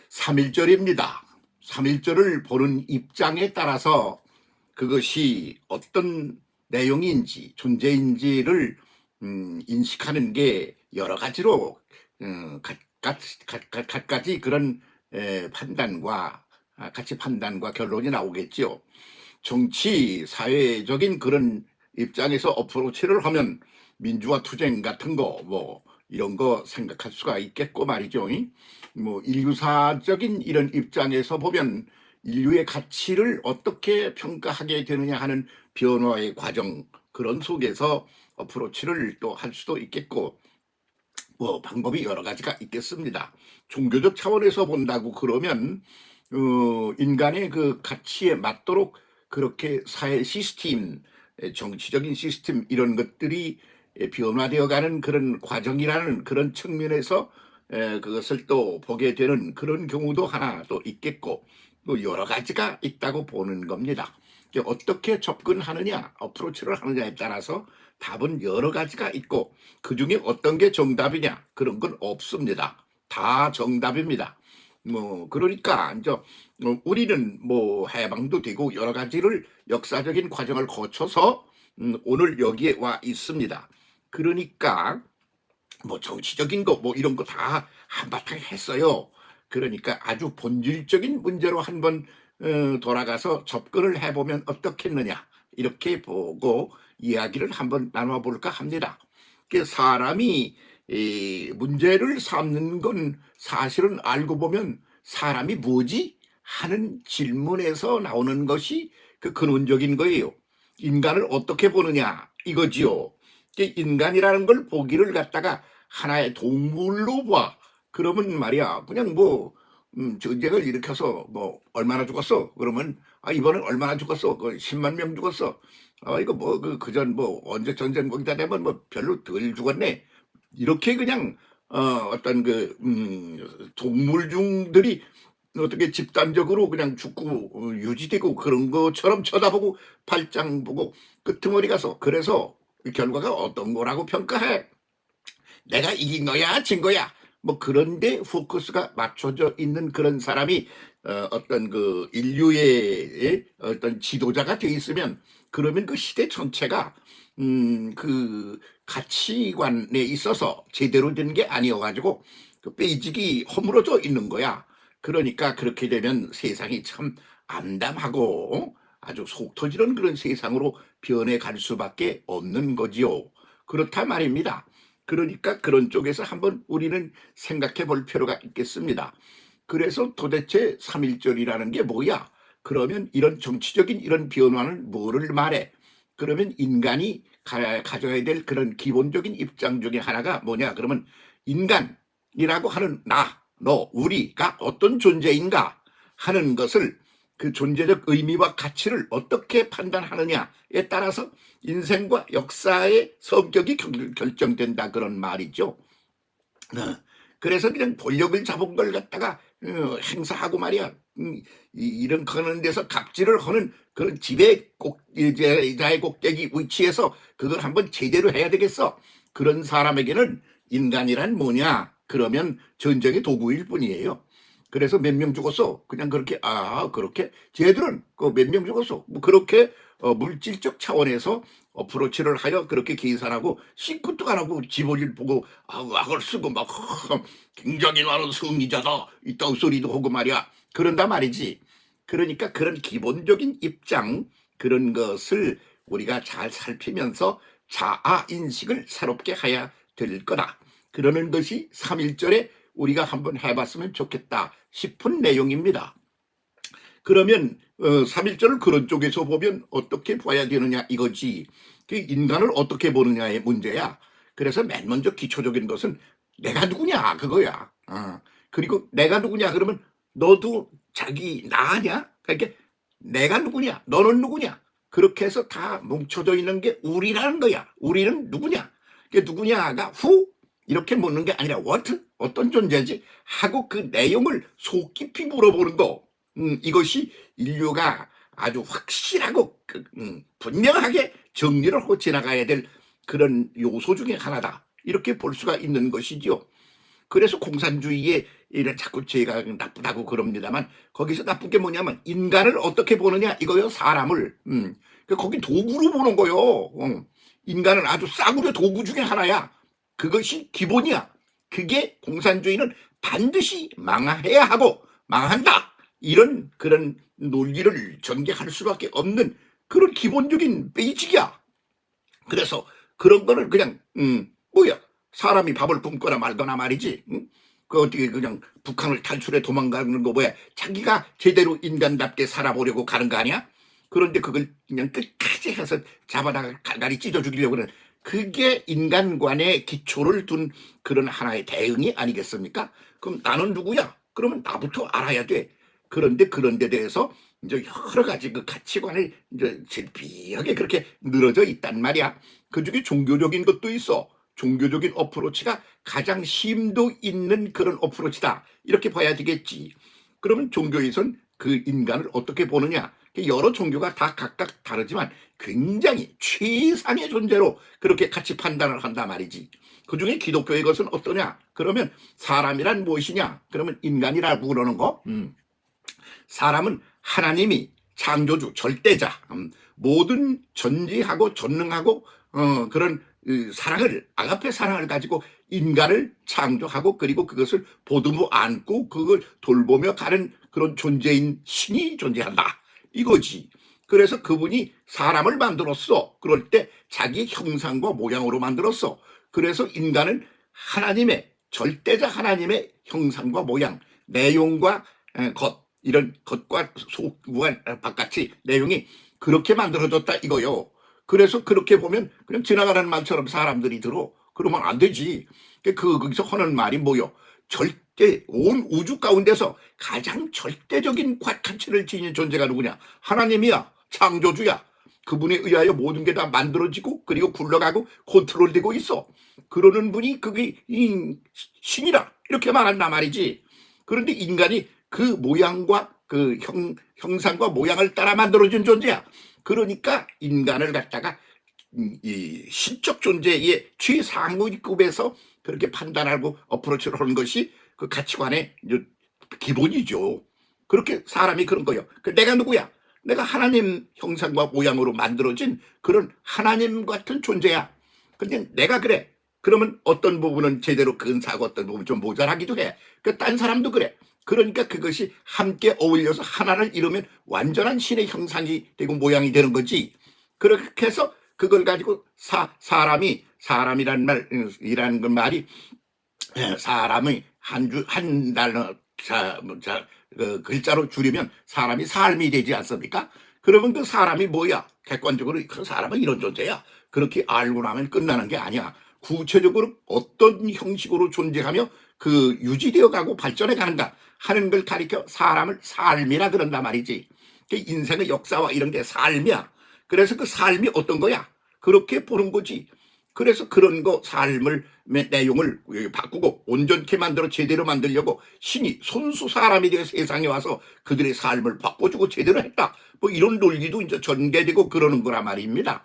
삼일절입니다. 삼일절을 보는 입장에 따라서 그것이 어떤 내용인지 존재인지를 인식하는 게 여러 가지로 갖가지 그런 판단과 같이 판단과 결론이 나오겠지요. 정치 사회적인 그런 입장에서 어프로치를 하면 민주화 투쟁 같은 거 뭐 이런 거 생각할 수가 있겠고 말이죠. 뭐 인류사적인 이런 입장에서 보면 인류의 가치를 어떻게 평가하게 되느냐 하는 변화의 과정, 그런 속에서 어프로치를 또 할 수도 있겠고, 뭐 방법이 여러 가지가 있겠습니다. 종교적 차원에서 본다고 그러면 인간의 그 가치에 맞도록 그렇게 사회 시스템, 정치적인 시스템 이런 것들이 변화되어 가는 그런 과정이라는 그런 측면에서 그것을 또 보게 되는 그런 경우도 하나 또 있겠고, 또 여러 가지가 있다고 보는 겁니다. 어떻게 접근하느냐, 어프로치를 하느냐에 따라서 답은 여러 가지가 있고, 그 중에 어떤 게 정답이냐 그런 건 없습니다. 다 정답입니다. 뭐 그러니까 이제 우리는 뭐 해방도 되고 여러 가지를 역사적인 과정을 거쳐서 오늘 여기에 와 있습니다. 그러니까 뭐 정치적인 거 뭐 이런 거 다 한바탕 했어요. 그러니까 아주 본질적인 문제로 한번 돌아가서 접근을 해보면 어떻겠느냐 이렇게 보고 이야기를 한번 나눠볼까 합니다. 사람이 이 문제를 삼는 건 사실은 알고 보면 사람이 뭐지 하는 질문에서 나오는 것이 그 근원적인 거예요. 인간을 어떻게 보느냐 이거지요. 인간이라는 걸 보기를 갖다가 하나의 동물로 봐. 그러면 말이야 그냥 뭐 전쟁을 일으켜서 뭐 얼마나 죽었어? 그러면 이번엔 얼마나 죽었어? 그 10만 명 죽었어. 이거 뭐 그전 뭐 언제 전쟁 거기다 대면 뭐 별로 덜 죽었네. 이렇게 그냥 어떤 동물 중들이 어떻게 집단적으로 그냥 죽고 유지되고 그런 것처럼 쳐다보고 팔짱 보고 끄트머리 가서 그래서 그 결과가 어떤 거라고 평가해? 내가 이긴 거야, 진 거야. 뭐 그런데 포커스가 맞춰져 있는 그런 사람이 어떤 그 인류의 어떤 지도자가 돼 있으면 그러면 그 시대 전체가 그 가치관에 있어서 제대로 된 게 아니어가지고 그 베이직이 허물어져 있는 거야. 그러니까 그렇게 되면 세상이 참 암담하고 아주 속 터지는 그런 세상으로 변해 갈 수밖에 없는 거지요. 그렇다 말입니다. 그러니까 그런 쪽에서 한번 우리는 생각해 볼 필요가 있겠습니다. 그래서 도대체 삼일절이라는 게 뭐야? 그러면 이런 정치적인 이런 변화는 뭐를 말해? 그러면 인간이 가져야 될 그런 기본적인 입장 중에 하나가 뭐냐? 그러면 인간이라고 하는 나, 너, 우리가 어떤 존재인가 하는 것을 그 존재적 의미와 가치를 어떻게 판단하느냐에 따라서 인생과 역사의 성격이 결정된다 그런 말이죠. 그래서 그냥 권력을 잡은 걸 갖다가 행사하고 말이야. 이런 그런 데서 갑질을 하는 그런 지배 자의 꼭대기 위치에서 그걸 한번 제대로 해야 되겠어. 그런 사람에게는 인간이란 뭐냐? 그러면 전쟁의 도구일 뿐이에요. 그래서 몇 명 죽었어. 그냥 그렇게 그렇게 쟤들은 그 몇 명 죽었어. 뭐 그렇게 물질적 차원에서 어프로치를 하여 그렇게 계산하고 싱크도 안 하고 지볼일 보고 악을 쓰고 막 굉장히 많은 승리자다 이딴 소리도 하고 말이야. 그런다 말이지. 그러니까 그런 기본적인 입장 그런 것을 우리가 잘 살피면서 자아 인식을 새롭게 해야 될 거다. 그러는 것이 삼일절에 우리가 한번 해봤으면 좋겠다 싶은 내용입니다. 그러면 삼일절을 그런 쪽에서 보면 어떻게 봐야 되느냐 이거지. 그 인간을 어떻게 보느냐의 문제야. 그래서 맨 먼저 기초적인 것은 내가 누구냐 그거야. 그리고 내가 누구냐 그러면 너도 자기 나 아냐? 그러니까 내가 누구냐 너는 누구냐 그렇게 해서 다 뭉쳐져 있는 게 우리라는 거야. 우리는 누구냐? 그 누구냐가 who 이렇게 묻는 게 아니라 what 어떤 존재지 하고 그 내용을 속 깊이 물어보는 거. 이것이 인류가 아주 확실하고 분명하게 정리를 하고 지나가야 될 그런 요소 중에 하나다. 이렇게 볼 수가 있는 것이지요. 그래서 공산주의에 이런 자꾸 제가 나쁘다고 그럽니다만 거기서 나쁜 게 뭐냐면 인간을 어떻게 보느냐 이거요. 사람을. 거기 도구로 보는 거요. 인간은 아주 싸구려 도구 중에 하나야. 그것이 기본이야. 그게 공산주의는 반드시 망해야 하고 망한다. 이런 그런 논리를 전개할 수밖에 없는 그런 기본적인 베이직이야. 그래서 그런 거를 그냥 뭐야 사람이 밥을 굶거나 말거나 말이지. 그 어떻게 그냥 북한을 탈출해 도망가는 거 뭐야 자기가 제대로 인간답게 살아보려고 가는 거 아니야? 그런데 그걸 그냥 끝까지 해서 잡아다가 갈갈이 찢어 죽이려고 그러는 그게 인간관의 기초를 둔 그런 하나의 대응이 아니겠습니까? 그럼 나는 누구야? 그러면 나부터 알아야 돼. 그런데 그런 데 대해서 이제 여러 가지 그 가치관을 이제 질비하게 그렇게 늘어져 있단 말이야. 그 중에 종교적인 것도 있어. 종교적인 어프로치가 가장 심도 있는 그런 어프로치다. 이렇게 봐야 되겠지. 그러면 종교에선 그 인간을 어떻게 보느냐. 여러 종교가 다 각각 다르지만 굉장히 최상의 존재로 그렇게 같이 판단을 한단 말이지. 그 중에 기독교의 것은 어떠냐? 그러면 사람이란 무엇이냐? 그러면 인간이라고 그러는 거. 사람은 하나님이 창조주, 절대자, 모든 전지하고 전능하고 그런 사랑을 아가페 사랑을 가지고 인간을 창조하고 그리고 그것을 보듬어 안고 그걸 돌보며 가는 그런 존재인 신이 존재한다. 이거지. 그래서 그분이 사람을 만들었어. 그럴 때 자기 형상과 모양으로 만들었어. 그래서 인간은 하나님의 절대자 하나님의 형상과 모양, 내용과 것 이런 것과 속무한 바깥이 내용이 그렇게 만들어졌다 이거요. 그래서 그렇게 보면 그냥 지나가는 말처럼 사람들이 들어. 그러면 안 되지. 거기서 하는 말이 뭐요? 절대 온 우주 가운데서 가장 절대적인 가치를 지닌 존재가 누구냐? 하나님이야. 창조주야. 그분에 의하여 모든 게 다 만들어지고 그리고 굴러가고 컨트롤되고 있어. 그러는 분이 그게 신이라 이렇게 말한단 말이지. 그런데 인간이 그 모양과 그 형상과 모양을 따라 만들어진 존재야. 그러니까 인간을 갖다가 이 신적 존재의 최상위급에서 그렇게 판단하고 어프로치를 하는 것이 그 가치관의 기본이죠. 그렇게 사람이 그런 거예요. 내가 누구야? 내가 하나님 형상과 모양으로 만들어진 그런 하나님 같은 존재야. 근데 내가 그래. 그러면 어떤 부분은 제대로 근사하고 어떤 부분은 좀 모자라기도 해. 딴 사람도 그래. 그러니까 그것이 함께 어울려서 하나를 이루면 완전한 신의 형상이 되고 모양이 되는 거지. 그렇게 해서 그걸 가지고 사람이라는 말이라는 건 말이 사람의 한 단어 그 글자로 줄이면 사람이 삶이 되지 않습니까? 그러면 그 사람이 뭐야? 객관적으로 그 사람은 이런 존재야. 그렇게 알고 나면 끝나는 게 아니야. 구체적으로 어떤 형식으로 존재하며 그 유지되어 가고 발전해 가는가 하는 걸 가리켜 사람을 삶이라 그런단 말이지. 인생의 역사와 이런 게 삶이야. 그래서 그 삶이 어떤 거야? 그렇게 보는 거지. 그래서 그런 거 삶을 내용을 바꾸고 온전케 만들어 제대로 만들려고 신이 손수 사람이 되어 세상에 와서 그들의 삶을 바꿔주고 제대로 했다. 뭐 이런 논리도 이제 전개되고 그러는 거란 말입니다.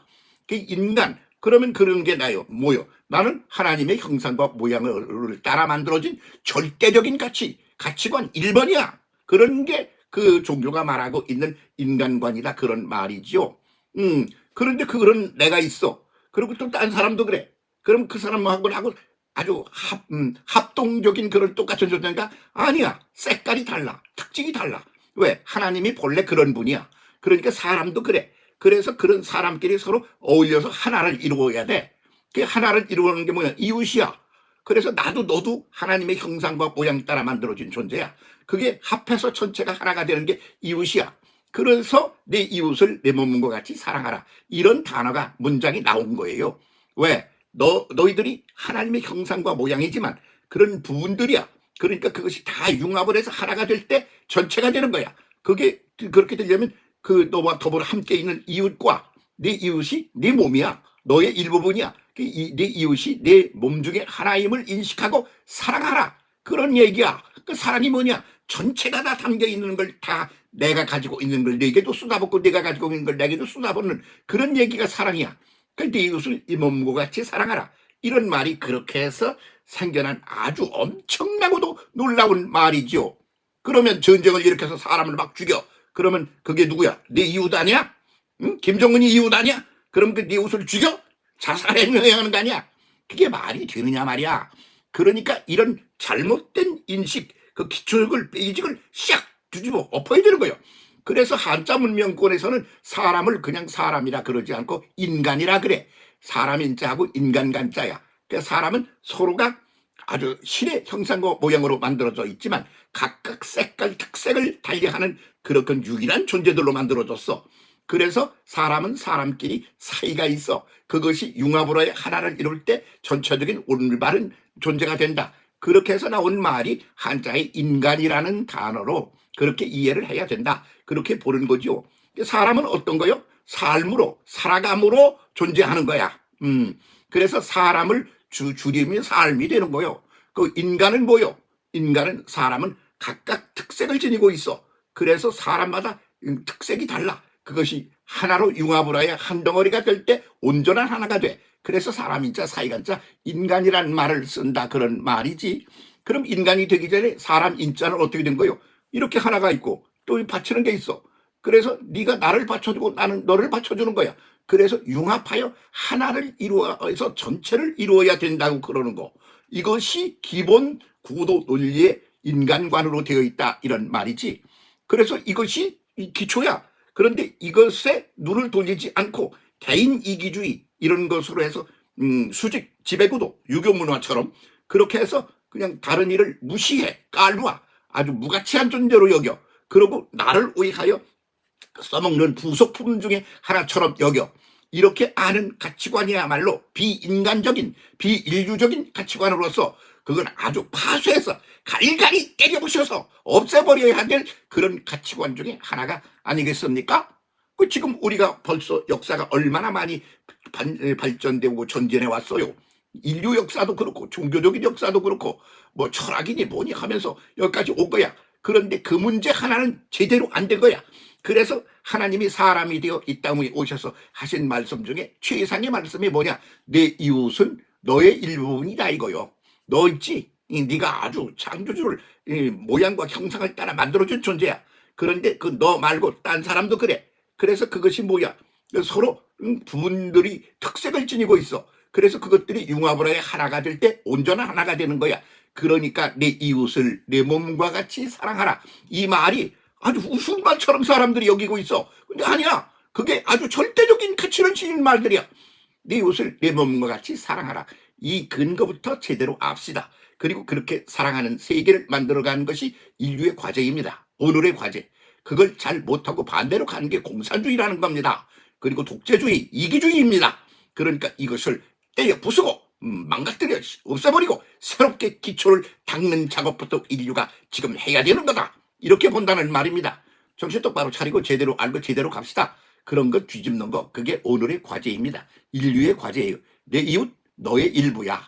인간 그러면 그런 게 나요. 뭐요? 나는 하나님의 형상과 모양을 따라 만들어진 절대적인 가치관 1번이야. 그런 게 그 종교가 말하고 있는 인간관이다. 그런 말이죠. 그런데 그런 내가 있어. 그리고 또 딴 사람도 그래. 그럼 그 사람하고 아주 합동적인 그런 똑같은 존재인가? 아니야. 색깔이 달라. 특징이 달라. 왜? 하나님이 본래 그런 분이야. 그러니까 사람도 그래. 그래서 그런 사람끼리 서로 어울려서 하나를 이루어야 돼. 그 하나를 이루는 게 뭐냐? 이웃이야. 그래서 나도 너도 하나님의 형상과 모양 따라 만들어진 존재야. 그게 합해서 전체가 하나가 되는 게 이웃이야. 그래서 내 이웃을 내 몸과 같이 사랑하라. 이런 단어가 문장이 나온 거예요. 왜? 너희들이 하나님의 형상과 모양이지만 그런 부분들이야. 그러니까 그것이 다 융합을 해서 하나가 될 때 전체가 되는 거야. 그게 그렇게 되려면 그 너와 더불어 함께 있는 이웃과 내 이웃이 네 몸이야. 너의 일부분이야. 네 이웃이 내 몸 중에 하나임을 인식하고 사랑하라. 그런 얘기야. 그 사랑이 뭐냐? 전체가 다 담겨 있는 걸 다 내가 가지고 있는 걸 내게도 쏟아붓고 내가 가지고 있는 걸 내게도 쏟아붓는 그런 얘기가 사랑이야. 내 이웃을 이 몸과 같이 사랑하라. 이런 말이 그렇게 해서 생겨난 아주 엄청나고도 놀라운 말이지요. 그러면 전쟁을 일으켜서 사람을 막 죽여. 그러면 그게 누구야? 네 이웃 아니야? 응? 김정은이 이웃 아니야? 그럼 그 네 이웃을 죽여? 자살행위해야 하는 거 아니야? 그게 말이 되느냐 말이야. 그러니까 이런 잘못된 인식, 그 기초력을, 베이직을 싹 뒤집어 엎어야 되는 거예요. 그래서 한자 문명권에서는 사람을 그냥 사람이라 그러지 않고 인간이라 그래. 사람 인자하고 인간 간자야. 그러니까 사람은 서로가 아주 신의 형상과 모양으로 만들어져 있지만 각각 색깔, 특색을 달리하는 그런 유일한 존재들로 만들어졌어. 그래서 사람은 사람끼리 사이가 있어. 그것이 융합으로의 하나를 이룰 때 전체적인 올바른 존재가 된다. 그렇게 해서 나온 말이 한자의 인간이라는 단어로 그렇게 이해를 해야 된다. 그렇게 보는 거죠. 사람은 어떤 거요? 삶으로, 살아감으로 존재하는 거야. 그래서 사람을 줄이면 삶이 되는 거요. 그 인간은 뭐요? 인간은 사람은 각각 특색을 지니고 있어. 그래서 사람마다 특색이 달라. 그것이 하나로 융합을 해야 한 덩어리가 될 때 온전한 하나가 돼. 그래서 사람인자, 사이간자, 인간이란 말을 쓴다. 그런 말이지. 그럼 인간이 되기 전에 사람 인자는 어떻게 된 거요? 이렇게 하나가 있고 또 바치는 게 있어. 그래서 네가 나를 받쳐주고 나는 너를 받쳐주는 거야. 그래서 융합하여 하나를 이루어서 전체를 이루어야 된다고 그러는 거. 이것이 기본 구도 논리의 인간관으로 되어 있다 이런 말이지. 그래서 이것이 기초야. 그런데 이것에 눈을 돌리지 않고 개인 이기주의 이런 것으로 해서 수직 지배구도 유교문화처럼 그렇게 해서 그냥 다른 일을 무시해 깔보아 아주 무가치한 존재로 여겨. 그러고 나를 위하여 써먹는 부속품 중에 하나처럼 여겨. 이렇게 아는 가치관이야말로 비인간적인 비인류적인 가치관으로서 그건 아주 파쇄해서 갈갈이 때려부셔서 없애버려야 될 그런 가치관 중에 하나가 아니겠습니까? 그 지금 우리가 벌써 역사가 얼마나 많이 발전되고 전진해 왔어요. 인류 역사도 그렇고 종교적인 역사도 그렇고 뭐 철학이니 뭐니 하면서 여기까지 온 거야. 그런데 그 문제 하나는 제대로 안 된 거야. 그래서 하나님이 사람이 되어 이 땅에 오셔서 하신 말씀 중에 최상의 말씀이 뭐냐? 내 이웃은 너의 일부분이다 이거요. 너 있지? 네가 아주 창조주를 모양과 형상을 따라 만들어준 존재야. 그런데 그 너 말고 딴 사람도 그래. 그래서 그것이 뭐야? 서로 부분들이 특색을 지니고 있어. 그래서 그것들이 융합을 해 하나가 될 때 온전한 하나가 되는 거야. 그러니까 내 이웃을 내 몸과 같이 사랑하라. 이 말이 아주 우스운 말처럼 사람들이 여기고 있어. 근데 아니야. 그게 아주 절대적인 가치를 지닌 말들이야. 내 이웃을 내 몸과 같이 사랑하라. 이 근거부터 제대로 압시다. 그리고 그렇게 사랑하는 세계를 만들어가는 것이 인류의 과제입니다. 오늘의 과제. 그걸 잘 못하고 반대로 가는 게 공산주의라는 겁니다. 그리고 독재주의, 이기주의입니다. 그러니까 이것을 때려 부수고 망가뜨려 없애버리고 새롭게 기초를 닦는 작업부터 인류가 지금 해야 되는 거다. 이렇게 본다는 말입니다. 정신 똑바로 차리고 제대로 알고 제대로 갑시다. 그런 거 뒤집는 거 그게 오늘의 과제입니다. 인류의 과제예요. 내 이웃 너의 일부야.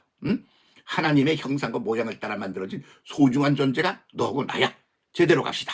하나님의 형상과 모양을 따라 만들어진 소중한 존재가 너하고 나야. 제대로 갑시다.